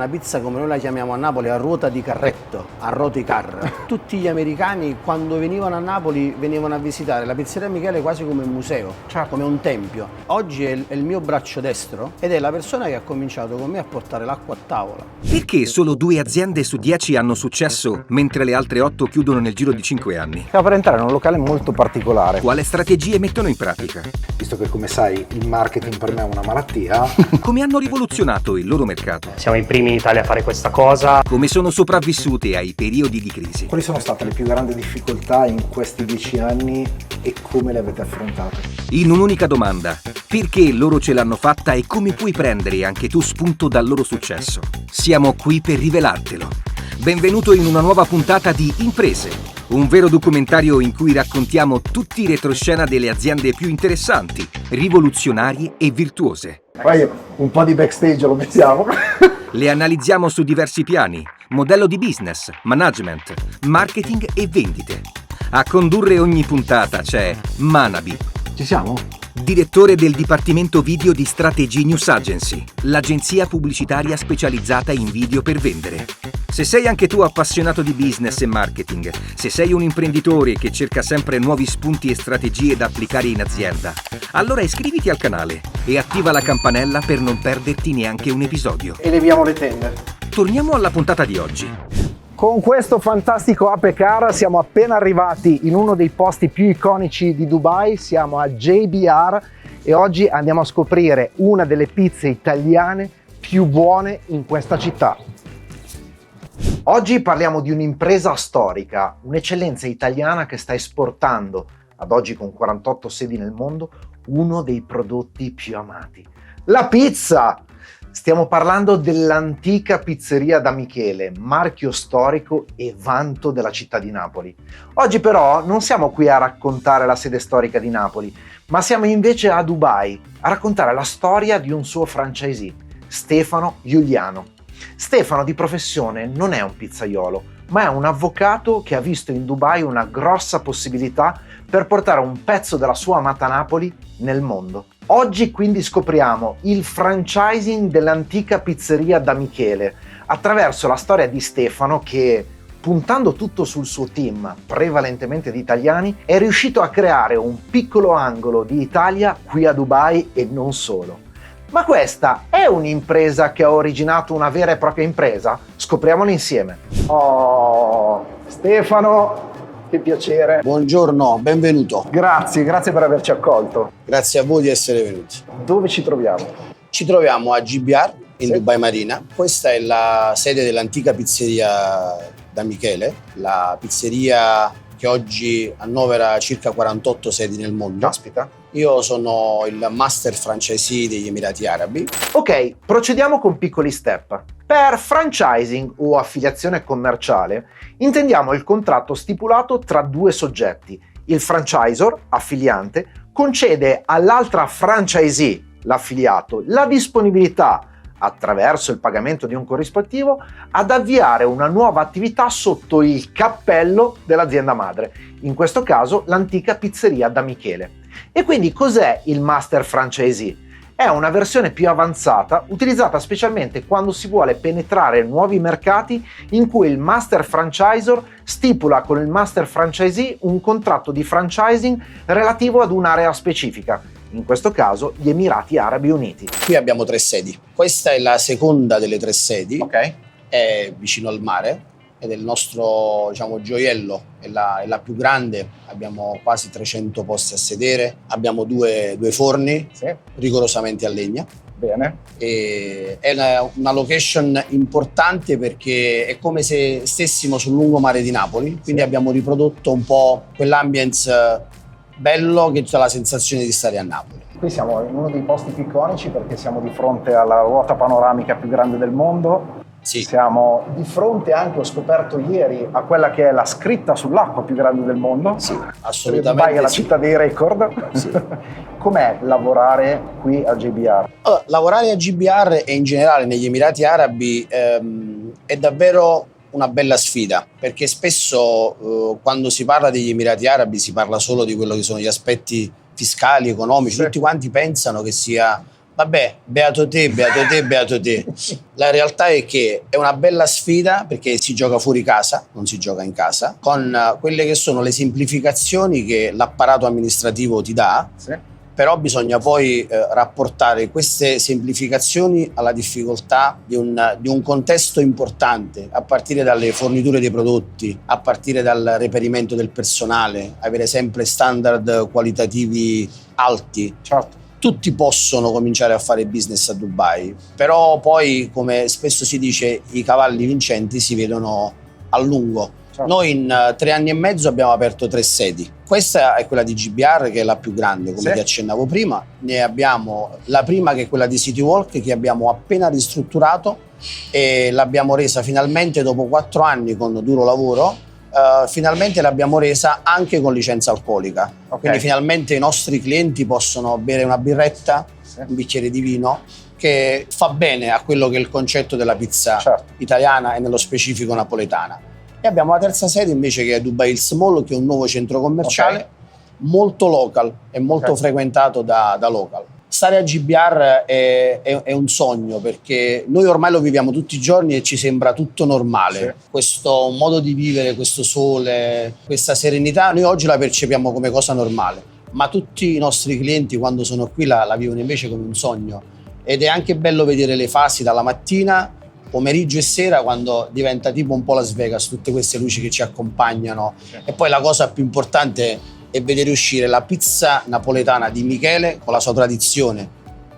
Una pizza come noi la chiamiamo a Napoli a ruota di carretto, a roticar. Tutti gli americani quando venivano a Napoli venivano a visitare la pizzeria Michele quasi come un museo, Certo. come un tempio. Oggi è il mio braccio destro ed è la persona che ha cominciato con me a portare l'acqua a tavola. Perché solo 2 aziende su 10 hanno successo, mentre le altre 8 chiudono nel giro di 5 anni? Stiamo per entrare in un locale molto particolare. Quale strategie mettono in pratica? Visto che, come sai, il marketing per me è una malattia. Come hanno rivoluzionato il loro mercato? Siamo i primi in Italia a fare questa cosa. Come sono sopravvissute ai periodi di crisi? Quali sono state le più grandi difficoltà in questi 10 anni e come le avete affrontate? In un'unica domanda: perché loro ce l'hanno fatta e come puoi prendere anche tu spunto dal loro successo? Siamo qui per rivelartelo. Benvenuto in una nuova puntata di Imprese, un vero documentario in cui raccontiamo tutti i retroscena delle aziende più interessanti, rivoluzionarie e virtuose. Poi un po' di backstage lo mettiamo. Le analizziamo su diversi piani: modello di business, management, marketing e vendite. A condurre ogni puntata c'è Manabi, Ci siamo? direttore del Dipartimento Video di Strategy News Agency, l'agenzia pubblicitaria specializzata in video per vendere. Se sei anche tu appassionato di business e marketing, se sei un imprenditore che cerca sempre nuovi spunti e strategie da applicare in azienda, allora iscriviti al canale e attiva la campanella per non perderti neanche un episodio. Eleviamo le tende. Torniamo alla puntata di oggi. Con questo fantastico Ape Car siamo appena arrivati in uno dei posti più iconici di Dubai, siamo a JBR e oggi andiamo a scoprire una delle pizze italiane più buone in questa città. Oggi parliamo di un'impresa storica, un'eccellenza italiana che sta esportando, ad oggi con 48 sedi nel mondo, uno dei prodotti più amati: la pizza! Stiamo parlando dell'antica pizzeria da Michele, marchio storico e vanto della città di Napoli. Oggi però non siamo qui a raccontare la sede storica di Napoli, ma siamo invece a Dubai a raccontare la storia di un suo franchisee, Stefano Giuliano. Stefano di professione non è un pizzaiolo, ma è un avvocato che ha visto in Dubai una grossa possibilità per portare un pezzo della sua amata Napoli nel mondo. Oggi quindi scopriamo il franchising dell'antica pizzeria da Michele attraverso la storia di Stefano che, puntando tutto sul suo team, prevalentemente di italiani, è riuscito a creare un piccolo angolo di Italia qui a Dubai e non solo. Ma questa è un'impresa che ha originato una vera e propria impresa? Scopriamolo insieme. Oh, Stefano, che piacere. Buongiorno, benvenuto. Grazie per averci accolto. Grazie a voi di essere venuti. Dove ci troviamo? Ci troviamo a JBR in Sì. Dubai Marina. Questa è la sede dell'antica pizzeria da Michele, la pizzeria che oggi annovera circa 48 sedi nel mondo. Caspita. Io sono il master franchisee degli Emirati Arabi. Ok, procediamo con piccoli step. Per franchising o affiliazione commerciale intendiamo il contratto stipulato tra due soggetti. Il franchisor, affiliante, concede all'altra franchisee, l'affiliato, la disponibilità, attraverso il pagamento di un corrispettivo, ad avviare una nuova attività sotto il cappello dell'azienda madre, in questo caso l'antica pizzeria da Michele. E quindi cos'è il master franchisee? È una versione più avanzata utilizzata specialmente quando si vuole penetrare nuovi mercati in cui il master franchisor stipula con il master franchisee un contratto di franchising relativo ad un'area specifica, in questo caso gli Emirati Arabi Uniti. Qui abbiamo 3 sedi. Questa è la seconda delle 3 sedi, Ok? è vicino al mare ed è il nostro, diciamo, gioiello, è la più grande. Abbiamo quasi 300 posti a sedere, abbiamo due forni Sì, rigorosamente a legna. bene. E è una location importante perché è come se stessimo sul lungomare di Napoli, quindi Sì. abbiamo riprodotto un po' quell'ambience bello che dà la sensazione di stare a Napoli. Qui siamo in uno dei posti più iconici perché siamo di fronte alla ruota panoramica più grande del mondo. Sì, Siamo di fronte anche, ho scoperto ieri, a quella che è la scritta sull'acqua più grande del mondo. sì, Dubai assolutamente è la sì. città dei record. Sì. Com'è lavorare qui a JBR? Allora, lavorare a JBR e in generale negli Emirati Arabi è davvero una bella sfida, perché spesso quando si parla degli Emirati Arabi si parla solo di quello che sono gli aspetti fiscali, economici. Sì. Tutti quanti pensano che sia Vabbè, beato te, beato te, beato te. La realtà è che è una bella sfida perché si gioca fuori casa, non si gioca in casa, con quelle che sono le semplificazioni che l'apparato amministrativo ti dà, però bisogna poi rapportare queste semplificazioni alla difficoltà di un contesto importante, a partire dalle forniture dei prodotti, a partire dal reperimento del personale, avere sempre standard qualitativi alti. Certo. Tutti possono cominciare a fare business a Dubai, però poi, come spesso si dice, i cavalli vincenti si vedono a lungo. Certo. Noi in 3 anni e mezzo abbiamo aperto 3 sedi. Questa è quella di GBR, che è la più grande, come ti accennavo prima. Ne abbiamo la prima, che è quella di City Walk, che abbiamo appena ristrutturato e l'abbiamo resa finalmente dopo 4 anni con duro lavoro. Finalmente l'abbiamo resa anche con licenza alcolica, quindi finalmente i nostri clienti possono bere una birretta, un bicchiere di vino, che fa bene a quello che è il concetto della pizza italiana e nello specifico napoletana. E abbiamo la terza sede invece, che è Dubai Hills Mall, che è un nuovo centro commerciale molto local e molto frequentato da local. Stare a GBR è un sogno, perché noi ormai lo viviamo tutti i giorni e ci sembra tutto normale. Questo modo di vivere, questo sole, questa serenità, noi oggi la percepiamo come cosa normale, ma tutti i nostri clienti quando sono qui la vivono invece come un sogno. Ed è anche bello vedere le fasi dalla mattina, pomeriggio e sera, quando diventa tipo un po' Las Vegas, tutte queste luci che ci accompagnano. E poi la cosa più importante e vedere uscire la pizza napoletana di Michele con la sua tradizione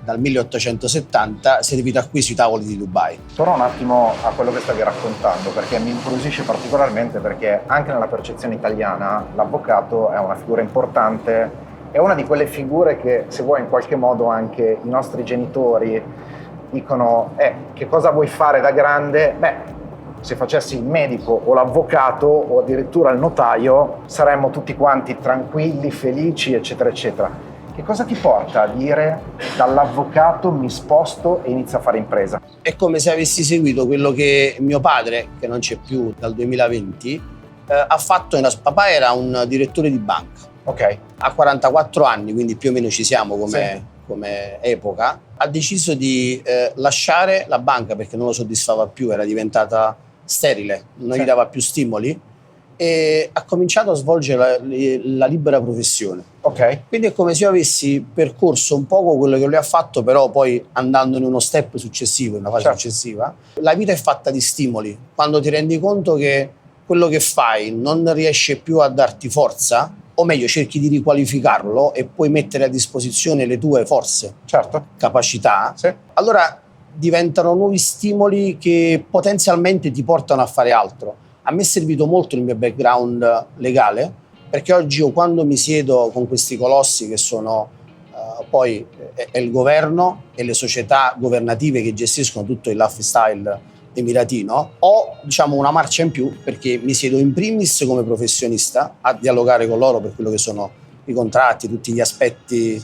dal 1870 servita qui sui tavoli di Dubai. Torno un attimo a quello che stavi raccontando, perché mi incuriosisce particolarmente, perché anche nella percezione italiana l'avvocato è una figura importante, è una di quelle figure che, se vuoi, in qualche modo anche i nostri genitori dicono che cosa vuoi fare da grande? Beh, se facessi il medico o l'avvocato o addirittura il notaio saremmo tutti quanti tranquilli, felici, eccetera eccetera. Che cosa ti porta a dire dall'avvocato mi sposto e inizio a fare impresa? È come se avessi seguito quello che mio padre, che non c'è più dal 2020, ha fatto. Papà era un direttore di banca, ha 44 anni, quindi più o meno ci siamo come epoca. Ha deciso di lasciare la banca perché non lo soddisfava più, era diventata sterile, non gli dava più stimoli, e ha cominciato a svolgere la libera professione. Quindi è come se io avessi percorso un poco quello che lui ha fatto, però poi andando in uno step successivo, in una fase successiva. La vita è fatta di stimoli. Quando ti rendi conto che quello che fai non riesce più a darti forza, o meglio cerchi di riqualificarlo e puoi mettere a disposizione le tue forze, capacità, allora diventano nuovi stimoli che potenzialmente ti portano a fare altro. A me è servito molto il mio background legale, perché oggi io, quando mi siedo con questi colossi che sono poi è il governo e le società governative che gestiscono tutto il lifestyle emiratino, ho una marcia in più, perché mi siedo in primis come professionista a dialogare con loro per quello che sono i contratti, tutti gli aspetti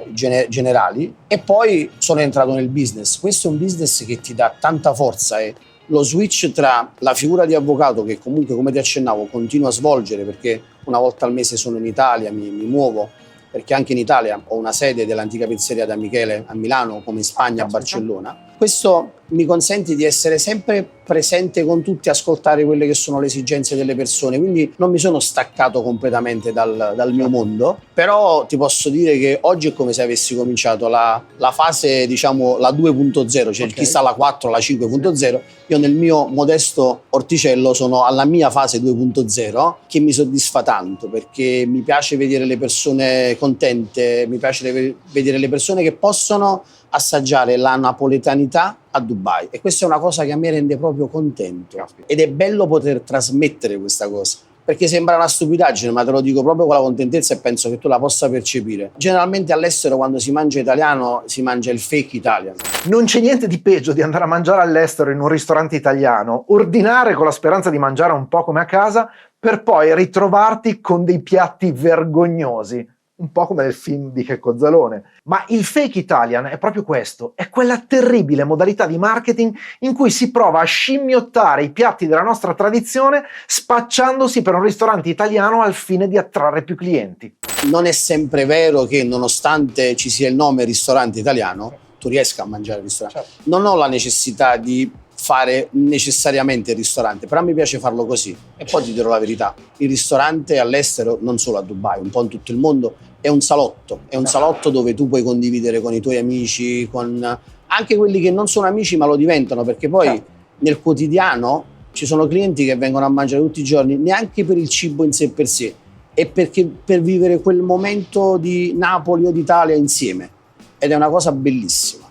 generali, e poi sono entrato nel business. Questo è un business che ti dà tanta forza, e lo switch tra la figura di avvocato, che comunque, come ti accennavo, continuo a svolgere perché una volta al mese sono in Italia, mi muovo, perché anche in Italia ho una sede dell'antica pizzeria da Michele a Milano, come in Spagna a Barcellona. Questo mi consente di essere sempre presente con tutti, ascoltare quelle che sono le esigenze delle persone, quindi non mi sono staccato completamente dal mio mondo, però ti posso dire che oggi è come se avessi cominciato la fase, la 2.0, cioè chi sta alla 4, la 5.0, io nel mio modesto orticello sono alla mia fase 2.0, che mi soddisfa tanto, perché mi piace vedere le persone contente, mi piace vedere le persone che possono assaggiare la napoletanità a Dubai, e questa è una cosa che a me rende proprio contento, ed è bello poter trasmettere questa cosa, perché sembra una stupidaggine, ma te lo dico proprio con la contentezza e penso che tu la possa percepire. Generalmente all'estero, quando si mangia italiano, si mangia il fake Italian. Non c'è niente di peggio di andare a mangiare all'estero in un ristorante italiano, ordinare con la speranza di mangiare un po' come a casa, per poi ritrovarti con dei piatti vergognosi, un po' come nel film di Checco Zalone. Ma il fake Italian è proprio questo, è quella terribile modalità di marketing in cui si prova a scimmiottare i piatti della nostra tradizione spacciandosi per un ristorante italiano al fine di attrarre più clienti. Non è sempre vero che, nonostante ci sia il nome ristorante italiano, tu riesca a mangiare al ristorante. Certo. Non ho la necessità di fare necessariamente il ristorante, però mi piace farlo così. E poi ti dirò la verità, il ristorante all'estero, non solo a Dubai, un po' in tutto il mondo, è un salotto dove tu puoi condividere con i tuoi amici, con anche quelli che non sono amici ma lo diventano, perché poi Certo. nel quotidiano ci sono clienti che vengono a mangiare tutti i giorni, neanche per il cibo in sé per sé, è perché per vivere quel momento di Napoli o d'Italia insieme, ed è una cosa bellissima.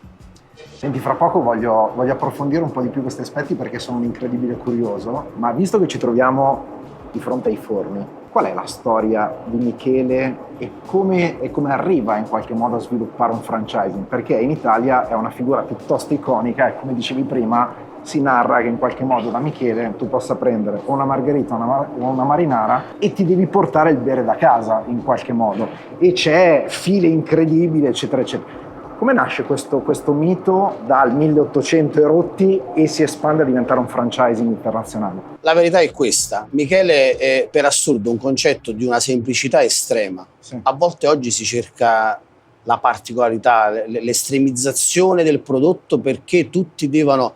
Senti, fra poco voglio approfondire un po' di più questi aspetti perché sono un incredibile curioso, ma visto che ci troviamo di fronte ai forni, qual è la storia di Michele e come arriva in qualche modo a sviluppare un franchising? Perché in Italia è una figura piuttosto iconica e, come dicevi prima, si narra che in qualche modo da Michele tu possa prendere o una margherita o una marinara e ti devi portare il bere da casa in qualche modo, e c'è file incredibili, eccetera eccetera. Come nasce questo mito dal 1800 e rotti e si espande a diventare un franchising internazionale? La verità è questa: Michele è per assurdo un concetto di una semplicità estrema. Sì. A volte oggi si cerca la particolarità, l'estremizzazione del prodotto perché tutti devono...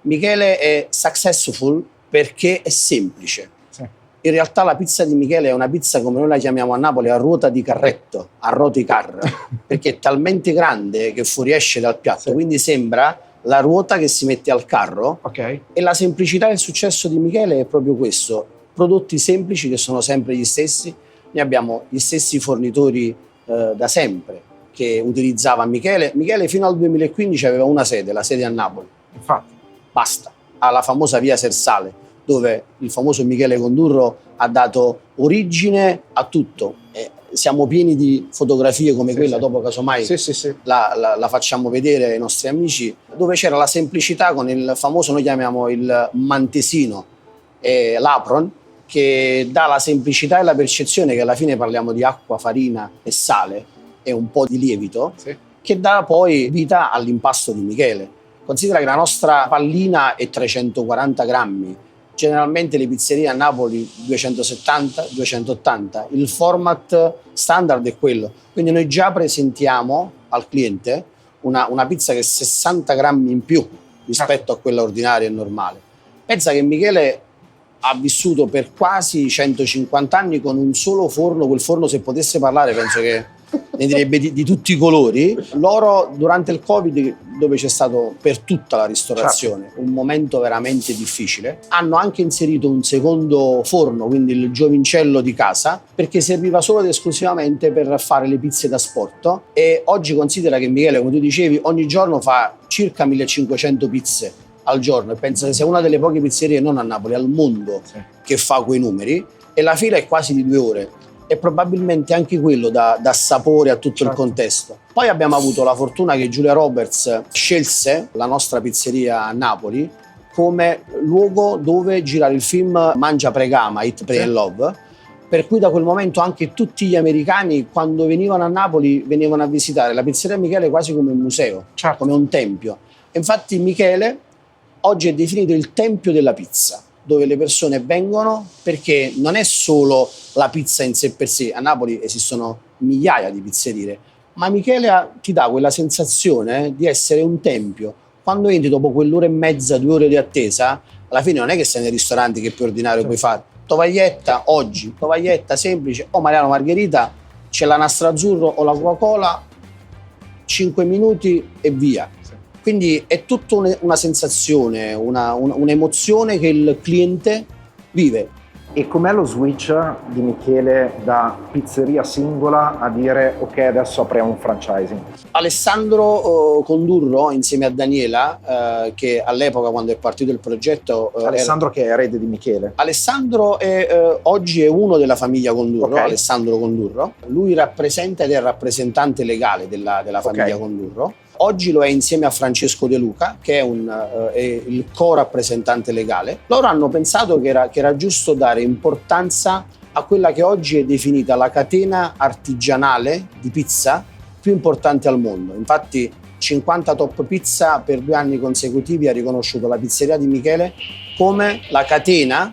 Michele è successful perché è semplice. Sì. In realtà la pizza di Michele è una pizza, come noi la chiamiamo a Napoli, a ruota di carretto, a roticar, perché è talmente grande che fuoriesce dal piatto, Sì. quindi sembra la ruota che si mette al carro. Ok. E la semplicità e il successo di Michele è proprio questo: prodotti semplici che sono sempre gli stessi. Noi abbiamo gli stessi fornitori da sempre che utilizzava Michele. Michele fino al 2015 aveva una sede, la sede a Napoli. Infatti. Basta, alla famosa via Sersale, dove il famoso Michele Condurro ha dato origine a tutto. Siamo pieni di fotografie come Sì, quella, sì. dopo casomai Sì. la facciamo vedere ai nostri amici, dove c'era la semplicità con il famoso, noi chiamiamo il mantesino, l'apron, che dà la semplicità e la percezione che alla fine parliamo di acqua, farina e sale e un po' di lievito, Sì. che dà poi vita all'impasto di Michele. Considera che la nostra pallina è 340 grammi, generalmente le pizzerie a Napoli 270, 280, il format standard è quello, quindi noi già presentiamo al cliente una pizza che è 60 grammi in più rispetto a quella ordinaria e normale. Pensa che Michele ha vissuto per quasi 150 anni con un solo forno, quel forno, se potesse parlare penso che ne direbbe di tutti i colori. Loro durante il Covid, dove c'è stato per tutta la ristorazione un momento veramente difficile, hanno anche inserito un secondo forno, quindi il giovincello di casa, perché serviva solo ed esclusivamente per fare le pizze da sport. E oggi considera che Michele, come tu dicevi, ogni giorno fa circa 1500 pizze al giorno, e penso che sia una delle poche pizzerie, non a Napoli, al mondo, Sì. che fa quei numeri, e la fila è quasi di 2 ore. E probabilmente anche quello dà sapore a tutto il contesto. Poi abbiamo avuto la fortuna che Julia Roberts scelse la nostra pizzeria a Napoli come luogo dove girare il film Mangia Pregama, Eat Pray and Love, per cui da quel momento anche tutti gli americani, quando venivano a Napoli, venivano a visitare la pizzeria Michele quasi come un museo, Certo. come un tempio. E infatti Michele oggi è definito il tempio della pizza, dove le persone vengono perché non è solo la pizza in sé per sé. A Napoli esistono migliaia di pizzerie, ma Michele ti dà quella sensazione di essere un tempio. Quando entri dopo quell'ora e mezza, 2 ore di attesa, alla fine non è che sei nei ristoranti che puoi ordinare o puoi fare. Tovaglietta oggi, tovaglietta semplice, o Mariano Margherita, c'è la nastro azzurro o la Coca-Cola, 5 minuti e via. Quindi è tutta una sensazione, un'emozione che il cliente vive. E com'è lo switch di Michele da pizzeria singola a dire ok, adesso apriamo un franchising? Alessandro Condurro, insieme a Daniela, che all'epoca, quando è partito il progetto... Alessandro che è erede di Michele. Alessandro oggi è uno della famiglia Condurro, Ok. Alessandro Condurro. Lui rappresenta ed è il rappresentante legale della famiglia Ok. Condurro. Oggi lo è insieme a Francesco De Luca, che è il co-rappresentante legale. Loro hanno pensato che era giusto dare importanza a quella che oggi è definita la catena artigianale di pizza più importante al mondo. Infatti 50 Top Pizza per 2 anni consecutivi ha riconosciuto la pizzeria di Michele come la catena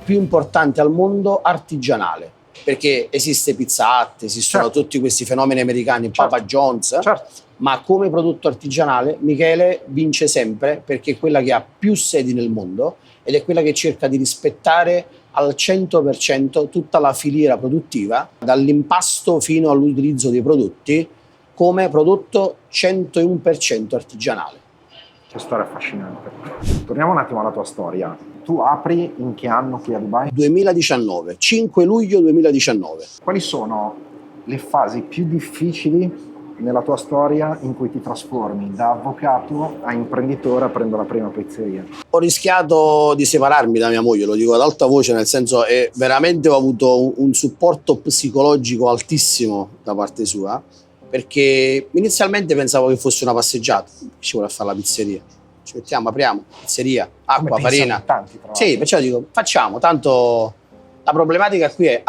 più importante al mondo artigianale. perché esiste Pizza Hut, esistono Certo. tutti questi fenomeni americani, Certo. Papa John's, Certo. ma come prodotto artigianale Michele vince sempre perché è quella che ha più sedi nel mondo ed è quella che cerca di rispettare al 100% tutta la filiera produttiva, dall'impasto fino all'utilizzo dei prodotti, come prodotto 101% artigianale. Che storia affascinante. Torniamo un attimo alla tua storia. Tu apri in che anno qui a Dubai? 2019, 5 luglio 2019. Quali sono le fasi più difficili nella tua storia in cui ti trasformi da avvocato a imprenditore aprendo la prima pizzeria? Ho rischiato di separarmi da mia moglie, lo dico ad alta voce, nel senso che veramente ho avuto un supporto psicologico altissimo da parte sua, perché inizialmente pensavo che fosse una passeggiata, ci vuole fare la pizzeria, ci mettiamo, apriamo, pizzeria, acqua, Come pensano farina. tanti, tra l'altro. Sì, perciò dico, facciamo, tanto la problematica qui è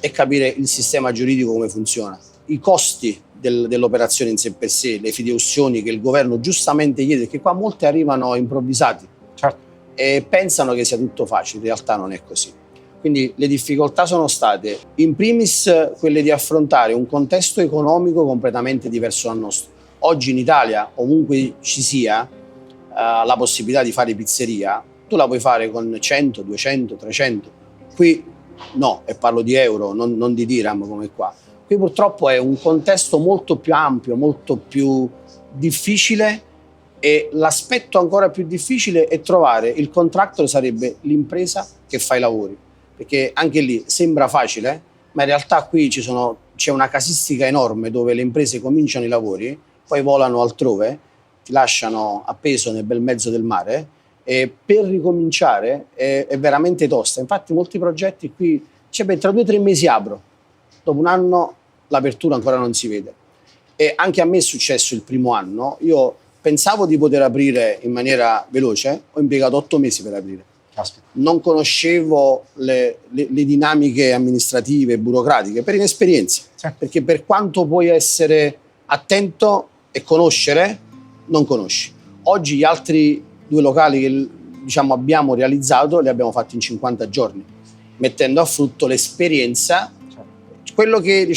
è capire il sistema giuridico come funziona, i costi dell'operazione in sé per sé, le fideiussioni che il governo giustamente chiede, perché qua molti arrivano improvvisati Certo. e pensano che sia tutto facile, in realtà non è così. Quindi le difficoltà sono state, in primis, quelle di affrontare un contesto economico completamente diverso dal nostro. Oggi in Italia, ovunque ci sia la possibilità di fare pizzeria, tu la puoi fare con 100, 200, 300. Qui no, e parlo di euro, non di dirham come qua. Qui purtroppo è un contesto molto più ampio, molto più difficile, e l'aspetto ancora più difficile è trovare il contractor, sarebbe l'impresa che fa i lavori, perché anche lì sembra facile, ma in realtà qui c'è una casistica enorme dove le imprese cominciano i lavori, poi volano altrove, ti lasciano appeso nel bel mezzo del mare, e per ricominciare è veramente tosta. Infatti molti progetti qui, tra 2 o 3 mesi apro, dopo un anno l'apertura ancora non si vede. E anche a me è successo il primo anno, io pensavo di poter aprire in maniera veloce, ho impiegato 8 mesi per aprire. Caspita. Non conoscevo le dinamiche amministrative e burocratiche per inesperienza, Sì. perché per quanto puoi essere attento e conoscere, non conosci. Oggi gli altri 2 locali che abbiamo realizzato li abbiamo fatti in 50 giorni, mettendo a frutto l'esperienza. Quello che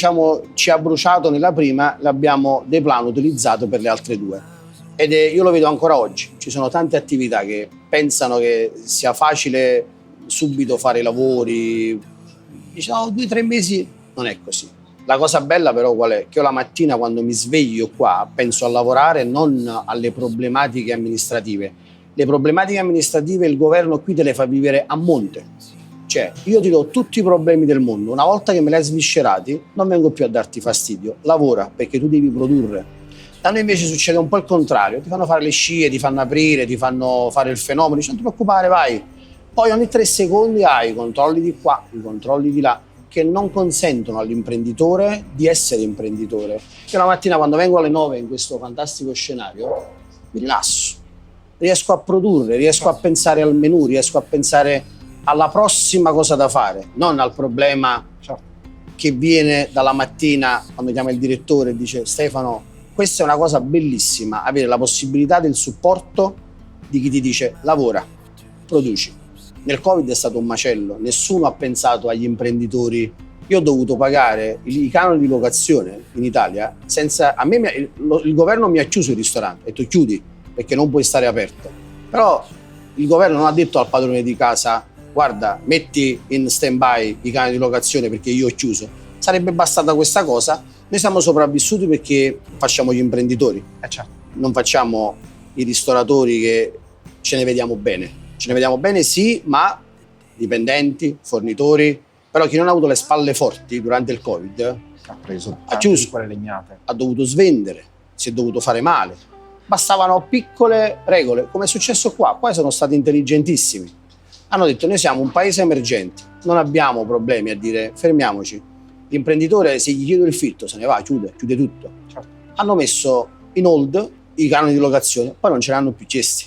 ci ha bruciato nella prima l'abbiamo deplano utilizzato per le altre 2, ed io lo vedo ancora oggi. Ci sono tante attività che pensano che sia facile subito fare i lavori, 2 o 3 mesi, non è così. La cosa bella però qual è? Che io la mattina quando mi sveglio qua penso a lavorare, non alle problematiche amministrative. Le problematiche amministrative il governo qui te le fa vivere a monte. Cioè, io ti do tutti i problemi del mondo, una volta che me li hai sviscerati non vengo più a darti fastidio, lavora perché tu devi produrre. Da noi invece succede un po' il contrario, ti fanno fare le scie, ti fanno aprire, ti fanno fare il fenomeno, dici non ti preoccupare, vai. Poi ogni 3 secondi hai i controlli di qua, i controlli di là, che non consentono all'imprenditore di essere imprenditore. Io la mattina quando vengo alle 9 in questo fantastico scenario mi rilasso, riesco a produrre, riesco a pensare al menù, riesco a pensare alla prossima cosa da fare, non al problema che viene dalla mattina quando chiama il direttore e dice Stefano, questa è una cosa bellissima, avere la possibilità del supporto di chi ti dice lavora, produci. Nel Covid è stato un macello, nessuno ha pensato agli imprenditori. Io ho dovuto pagare i canoni di locazione in Italia senza... il governo mi ha chiuso il ristorante, ha detto chiudi perché non puoi stare aperto. Però il governo non ha detto al padrone di casa guarda, metti in stand-by i canoni di locazione perché io ho chiuso. Sarebbe bastata questa cosa. Noi siamo sopravvissuti perché facciamo gli imprenditori, Certo. non facciamo i ristoratori che ce ne vediamo bene. Ce ne vediamo bene sì, ma dipendenti, fornitori, però chi non ha avuto le spalle forti durante il Covid Ha preso ha chiuso, quelle legnate. ha dovuto svendere, si è dovuto fare male. Bastavano piccole regole, come è successo qua. Qua sono stati intelligentissimi. Hanno detto noi siamo un paese emergente, non abbiamo problemi a dire fermiamoci. L'imprenditore se gli chiedo il fitto se ne va, chiude tutto. Certo. Hanno messo in hold i canoni di locazione, poi non ce l'hanno più chiesti.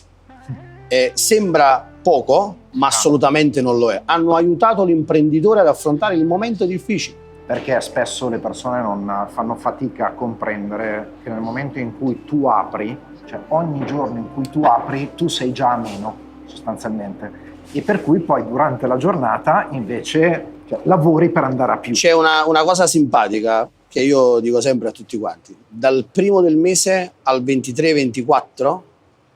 Sembra poco, ma assolutamente non lo è. Hanno aiutato l'imprenditore ad affrontare il momento difficile. Perché spesso le persone non fanno fatica a comprendere che nel momento in cui tu apri, cioè ogni giorno in cui tu apri, tu sei già a meno sostanzialmente, e per cui poi durante la giornata invece lavori per andare a più. C'è una cosa simpatica che io dico sempre a tutti quanti: dal primo del mese al 23-24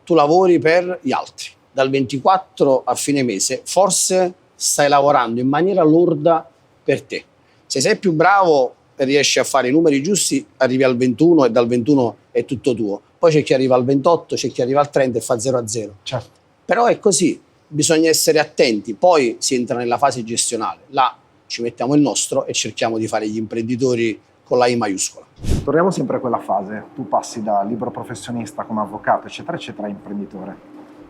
tu lavori per gli altri, dal 24 a fine mese forse stai lavorando in maniera lorda per te. Se sei più bravo e riesci a fare i numeri giusti, arrivi al 21 e dal 21 è tutto tuo. Poi c'è chi arriva al 28, c'è chi arriva al 30 e fa 0-0. Certo. Però è così, bisogna essere attenti. Poi si entra nella fase gestionale. Là ci mettiamo il nostro e cerchiamo di fare gli imprenditori con la I maiuscola. Torniamo sempre a quella fase. Tu passi da libero professionista come avvocato, eccetera, eccetera, a imprenditore.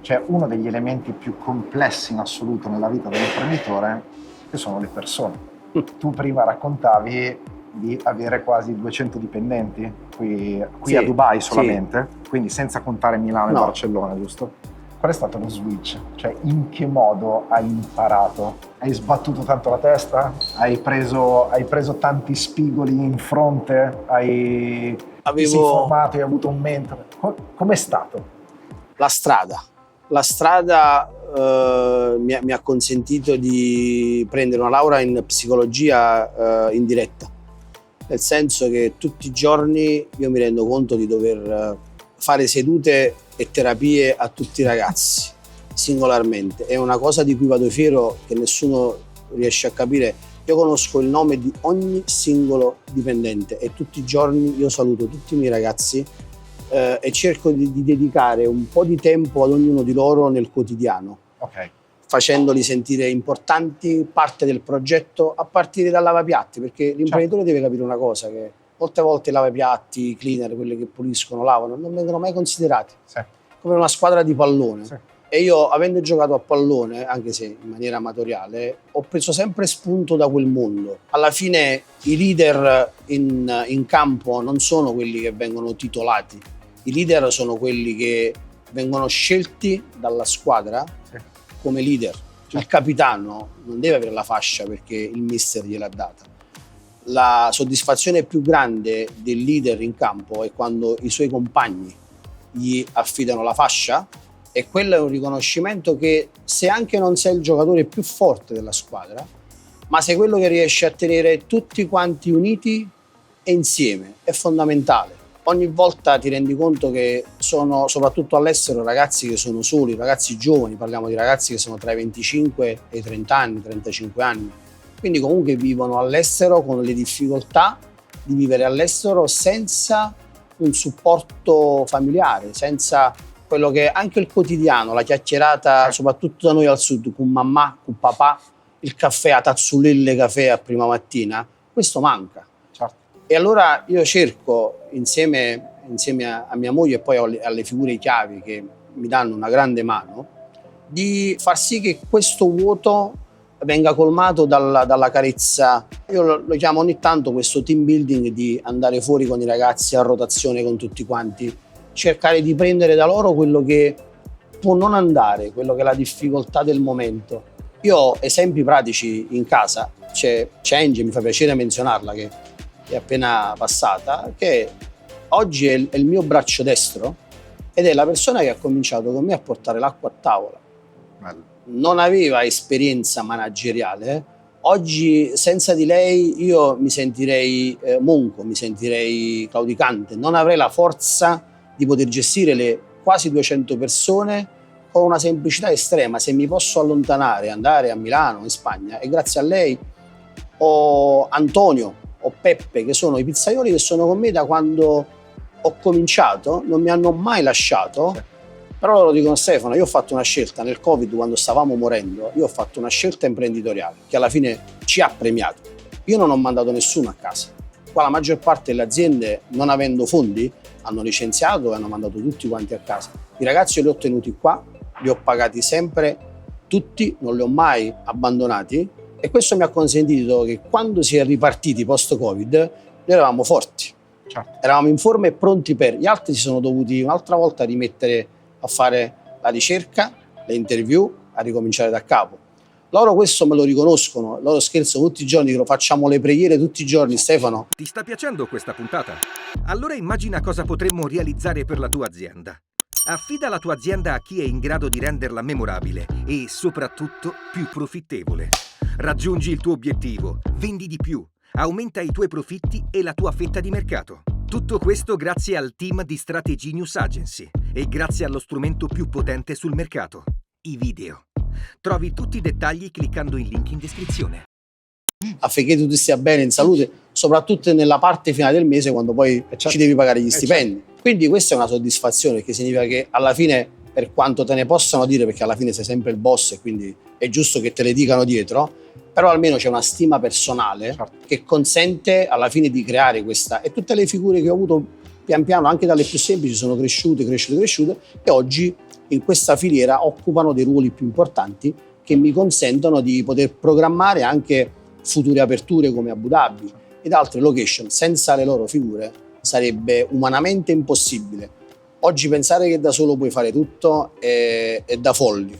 C'è uno degli elementi più complessi in assoluto nella vita dell'imprenditore, che sono le persone. Tu prima raccontavi di avere quasi 200 dipendenti qui Sì, a Dubai solamente, sì. quindi senza contare Milano No. e Barcellona, giusto? Qual è stato lo switch? Cioè, in che modo hai imparato? Hai sbattuto tanto la testa? Hai preso tanti spigoli in fronte? Ti sei formato, hai avuto un mentore? Com'è stato? La strada mi ha consentito di prendere una laurea in psicologia in diretta, nel senso che tutti i giorni io mi rendo conto di dover fare sedute e terapie a tutti i ragazzi singolarmente. È una cosa di cui vado fiero, che nessuno riesce a capire. Io conosco il nome di ogni singolo dipendente e tutti i giorni io saluto tutti i miei ragazzi e cerco di dedicare un po' di tempo ad ognuno di loro nel quotidiano, facendoli sentire importanti, parte del progetto, a partire dal lavapiatti, perché l'imprenditore deve capire una cosa, che molte volte i lavapiatti, i cleaner, quelli che puliscono, lavano, non vengono mai considerati come una squadra di pallone. E io, avendo giocato a pallone, anche se in maniera amatoriale, ho preso sempre spunto da quel mondo. Alla fine i leader in campo non sono quelli che vengono titolati, i leader sono quelli che vengono scelti dalla squadra come leader. Il capitano non deve avere la fascia perché il mister gliel'ha data. La soddisfazione più grande del leader in campo è quando i suoi compagni gli affidano la fascia, e quello è un riconoscimento che, se anche non sei il giocatore più forte della squadra, ma sei quello che riesce a tenere tutti quanti uniti e insieme, è fondamentale. Ogni volta ti rendi conto che sono, soprattutto all'estero, ragazzi che sono soli, ragazzi giovani, parliamo di ragazzi che sono tra i 25 e i 30 anni, 35 anni, quindi comunque vivono all'estero con le difficoltà di vivere all'estero senza un supporto familiare, senza quello che è anche il quotidiano, la chiacchierata, soprattutto da noi al sud, con mamma, con papà, il caffè a tazzulelle caffè a prima mattina, questo manca. E allora io cerco, insieme a mia moglie e poi alle figure chiavi che mi danno una grande mano, di far sì che questo vuoto venga colmato dalla carezza. Io lo chiamo ogni tanto questo team building, di andare fuori con i ragazzi a rotazione con tutti quanti, cercare di prendere da loro quello che può non andare, quello che è la difficoltà del momento. Io ho esempi pratici in casa, c'è Angie, mi fa piacere menzionarla, che è appena passata, che oggi è il mio braccio destro ed è la persona che ha cominciato con me a portare l'acqua a tavola. Non aveva esperienza manageriale. Oggi senza di lei io mi sentirei monco, mi sentirei claudicante, non avrei la forza di poter gestire le quasi 200 persone con una semplicità estrema. Se mi posso allontanare, andare a Milano, in Spagna, e grazie a lei ho Antonio o Peppe, che sono i pizzaioli che sono con me da quando ho cominciato, non mi hanno mai lasciato. Però loro dicono: Stefano, io ho fatto una scelta nel Covid, quando stavamo morendo, io ho fatto una scelta imprenditoriale che alla fine ci ha premiato. Io non ho mandato nessuno a casa. Qua la maggior parte delle aziende, non avendo fondi, hanno licenziato e hanno mandato tutti quanti a casa. I ragazzi li ho tenuti qua, li ho pagati sempre tutti, non li ho mai abbandonati, e questo mi ha consentito che quando si è ripartiti post-Covid noi eravamo forti, eravamo in forma e pronti per. Gli altri si sono dovuti un'altra volta rimettere a fare la ricerca, le interview, a ricominciare da capo. Loro questo me lo riconoscono, loro scherzano tutti i giorni, che lo facciamo le preghiere tutti i giorni. Stefano, Ti sta piacendo questa puntata? Allora immagina cosa potremmo realizzare per la tua azienda. Affida la tua azienda a chi è in grado di renderla memorabile e, soprattutto, più profittevole. Raggiungi il tuo obiettivo, vendi di più, aumenta i tuoi profitti e la tua fetta di mercato. Tutto questo grazie al team di Strategy News Agency e grazie allo strumento più potente sul mercato, i video. Trovi tutti i dettagli cliccando il link in descrizione. Affinché tu stia bene in salute, soprattutto nella parte finale del mese, quando poi ci devi pagare gli stipendi. Quindi questa è una soddisfazione, che significa che alla fine, per quanto te ne possano dire, perché alla fine sei sempre il boss e quindi è giusto che te le dicano dietro, però almeno c'è una stima personale che consente alla fine di creare questa. E tutte le figure che ho avuto pian piano, anche dalle più semplici, sono cresciute e oggi in questa filiera occupano dei ruoli più importanti che mi consentono di poter programmare anche future aperture come Abu Dhabi ed altre location. Senza le loro figure sarebbe umanamente impossibile. Oggi pensare che da solo puoi fare tutto è da folli,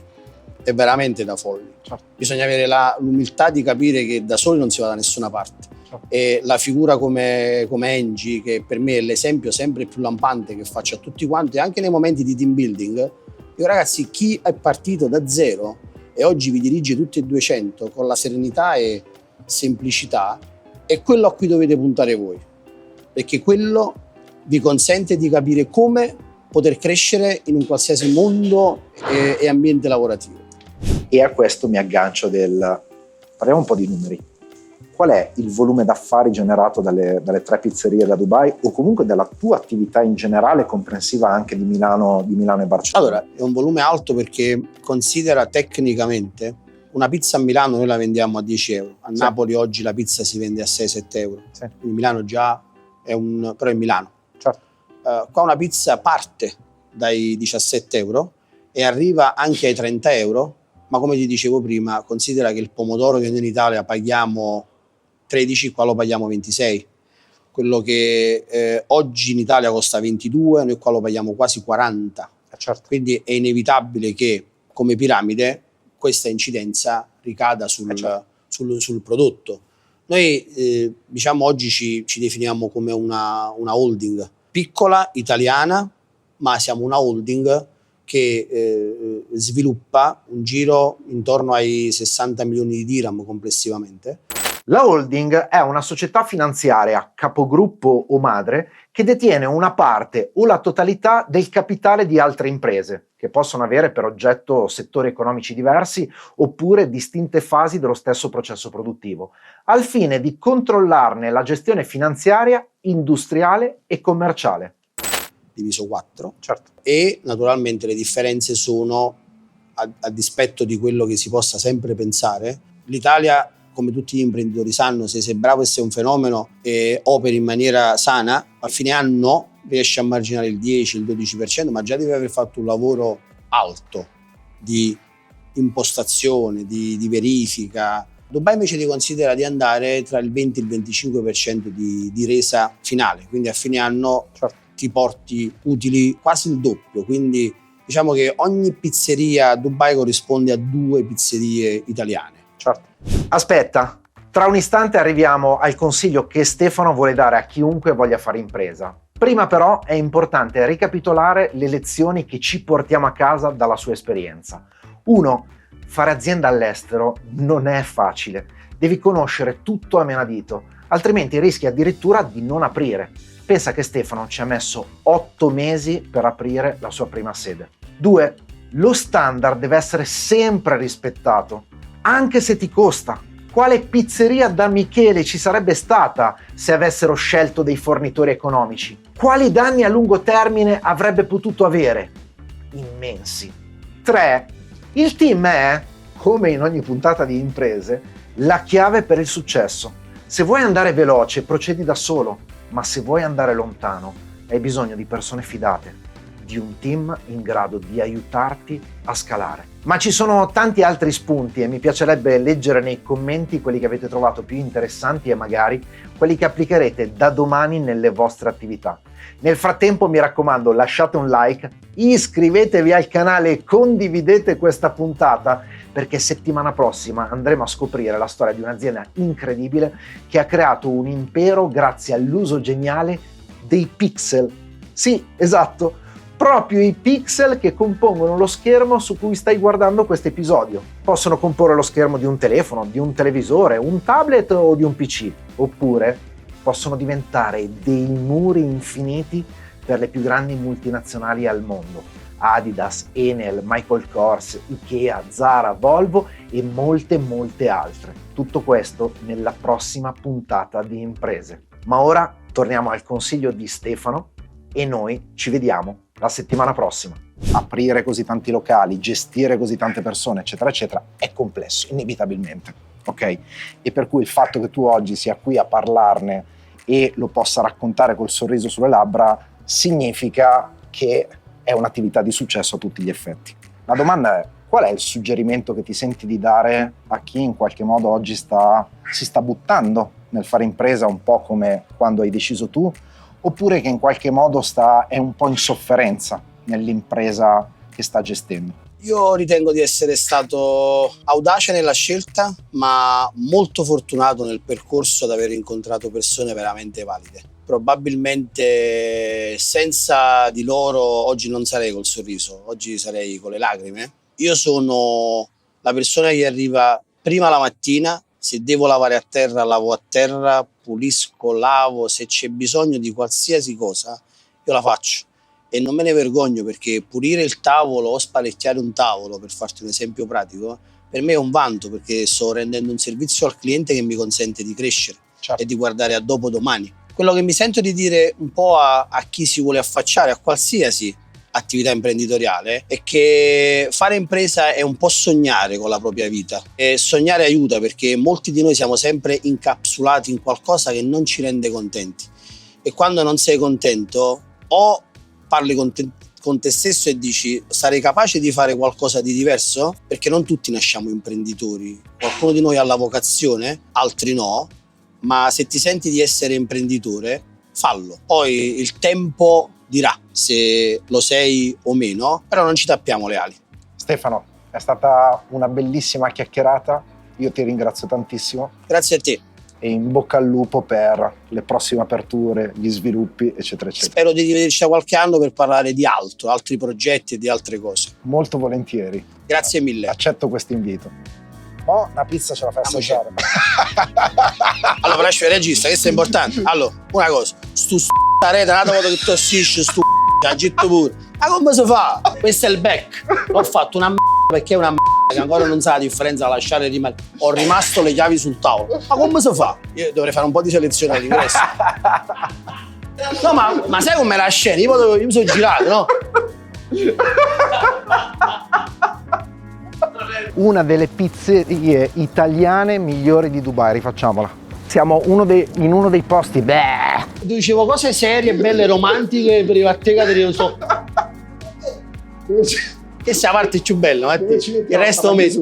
è veramente da folli. Bisogna avere l'umiltà di capire che da soli non si va da nessuna parte. E la figura come Angie, che per me è l'esempio sempre più lampante che faccio a tutti quanti, anche nei momenti di team building, dico ragazzi, chi è partito da zero e oggi vi dirige tutti e 200 con la serenità e semplicità, è quello a cui dovete puntare voi, perché quello vi consente di capire come poter crescere in un qualsiasi mondo e ambiente lavorativo. E a questo mi aggancio parliamo un po' di numeri. Qual è il volume d'affari generato dalle 3 pizzerie da Dubai, o comunque della tua attività in generale, comprensiva anche di Milano e Barcellona? Allora, è un volume alto perché considera tecnicamente una pizza a Milano noi la vendiamo a 10 euro, a Napoli oggi la pizza si vende a 6-7 euro, quindi Milano già però è Milano. Qua una pizza parte dai 17 euro e arriva anche ai 30 euro, ma come ti dicevo prima, considera che il pomodoro che noi in Italia paghiamo 13, qua lo paghiamo 26. Quello che oggi in Italia costa 22, noi qua lo paghiamo quasi 40. Quindi è inevitabile che come piramide questa incidenza ricada sul prodotto. Noi diciamo oggi ci definiamo come una holding piccola, italiana, ma siamo una holding che sviluppa un giro intorno ai 60 milioni di dirham complessivamente. La holding è una società finanziaria, capogruppo o madre, che detiene una parte o la totalità del capitale di altre imprese, che possono avere per oggetto settori economici diversi oppure distinte fasi dello stesso processo produttivo, al fine di controllarne la gestione finanziaria, industriale e commerciale. Diviso 4. E naturalmente le differenze sono, a dispetto di quello che si possa sempre pensare, l'Italia, come tutti gli imprenditori sanno, se sei bravo e sei un fenomeno e operi in maniera sana, a fine anno riesci a marginare il 10, il 12%, ma già devi aver fatto un lavoro alto di impostazione, di verifica. Dubai invece ti considera di andare tra il 20 e il 25% di resa finale, quindi a fine anno ti porti utili quasi il doppio, quindi diciamo che ogni pizzeria a Dubai corrisponde a 2 pizzerie italiane. Aspetta, tra un istante arriviamo al consiglio che Stefano vuole dare a chiunque voglia fare impresa. Prima però è importante ricapitolare le lezioni che ci portiamo a casa dalla sua esperienza. 1. Fare azienda all'estero non è facile, devi conoscere tutto a menadito, altrimenti rischi addirittura di non aprire. Pensa che Stefano ci ha messo 8 mesi per aprire la sua prima sede. 2. Lo standard deve essere sempre rispettato, anche se ti costa. Quale pizzeria da Michele ci sarebbe stata se avessero scelto dei fornitori economici? Quali danni a lungo termine avrebbe potuto avere? Immensi. 3. Il team è, come in ogni puntata di imprese, la chiave per il successo. Se vuoi andare veloce, procedi da solo, ma se vuoi andare lontano, hai bisogno di persone fidate, di un team in grado di aiutarti a scalare. Ma ci sono tanti altri spunti e mi piacerebbe leggere nei commenti quelli che avete trovato più interessanti e magari quelli che applicherete da domani nelle vostre attività. Nel frattempo, mi raccomando, lasciate un like, iscrivetevi al canale e condividete questa puntata, perché settimana prossima andremo a scoprire la storia di un'azienda incredibile che ha creato un impero grazie all'uso geniale dei pixel. Sì, esatto, proprio i pixel che compongono lo schermo su cui stai guardando questo episodio. Possono comporre lo schermo di un telefono, di un televisore, un tablet o di un PC, oppure possono diventare dei muri infiniti per le più grandi multinazionali al mondo. Adidas, Enel, Michael Kors, Ikea, Zara, Volvo e molte altre. Tutto questo nella prossima puntata di Imprese. Ma ora torniamo al consiglio di Stefano e noi ci vediamo la settimana prossima. Aprire così tanti locali, gestire così tante persone, eccetera, eccetera, è complesso, inevitabilmente, ok? E per cui il fatto che tu oggi sia qui a parlarne e lo possa raccontare col sorriso sulle labbra significa che è un'attività di successo a tutti gli effetti. La domanda è: qual è il suggerimento che ti senti di dare a chi in qualche modo oggi si sta buttando nel fare impresa un po' come quando hai deciso tu, oppure che in qualche modo è un po' in sofferenza nell'impresa che sta gestendo? Io ritengo di essere stato audace nella scelta, ma molto fortunato nel percorso ad aver incontrato persone veramente valide. Probabilmente senza di loro oggi non sarei col sorriso, oggi sarei con le lacrime. Io sono la persona che arriva prima la mattina, se devo lavare a terra lavo a terra, pulisco, lavo, se c'è bisogno di qualsiasi cosa io la faccio e non me ne vergogno, perché pulire il tavolo o sparecchiare un tavolo, per farti un esempio pratico, per me è un vanto, perché sto rendendo un servizio al cliente che mi consente di crescere, certo, e di guardare a dopodomani. Quello che mi sento di dire un po' a chi si vuole affacciare a qualsiasi attività imprenditoriale è che fare impresa è un po' sognare con la propria vita, e sognare aiuta, perché molti di noi siamo sempre incapsulati in qualcosa che non ci rende contenti, e quando non sei contento o parli con te stesso e dici: sarei capace di fare qualcosa di diverso, perché non tutti nasciamo imprenditori, qualcuno di noi ha la vocazione, altri no, ma se ti senti di essere imprenditore fallo, poi il tempo dirà se lo sei o meno, però non ci tappiamo le ali. Stefano, è stata una bellissima chiacchierata, io ti ringrazio tantissimo. Grazie a te. E in bocca al lupo per le prossime aperture, gli sviluppi, eccetera, eccetera. Spero di rivederci da qualche anno per parlare di altro, altri progetti e di altre cose. Molto volentieri. Grazie mille. Accetto questo invito. Oh, una pizza ce la fai assaggiare. Allora, lascio il regista, questo è importante. Allora, una cosa, sta rete, una volta che tossisce, agitto pure. Ma come si fa? Questo è il back. L'ho fatto una perché è una che ancora non sa la differenza da lasciare rimanere. Ho rimasto le chiavi sul tavolo. Ma come si fa? Io dovrei fare un po' di selezione all'ingresso. No, ma sai com'è la scena? Io mi sono girato, no? Una delle pizzerie italiane migliori di Dubai, rifacciamola. Siamo in uno dei posti. Dicevo cose serie, belle, romantiche per i vattecati, non so. Questa è la parte più bella, il resto lo metti.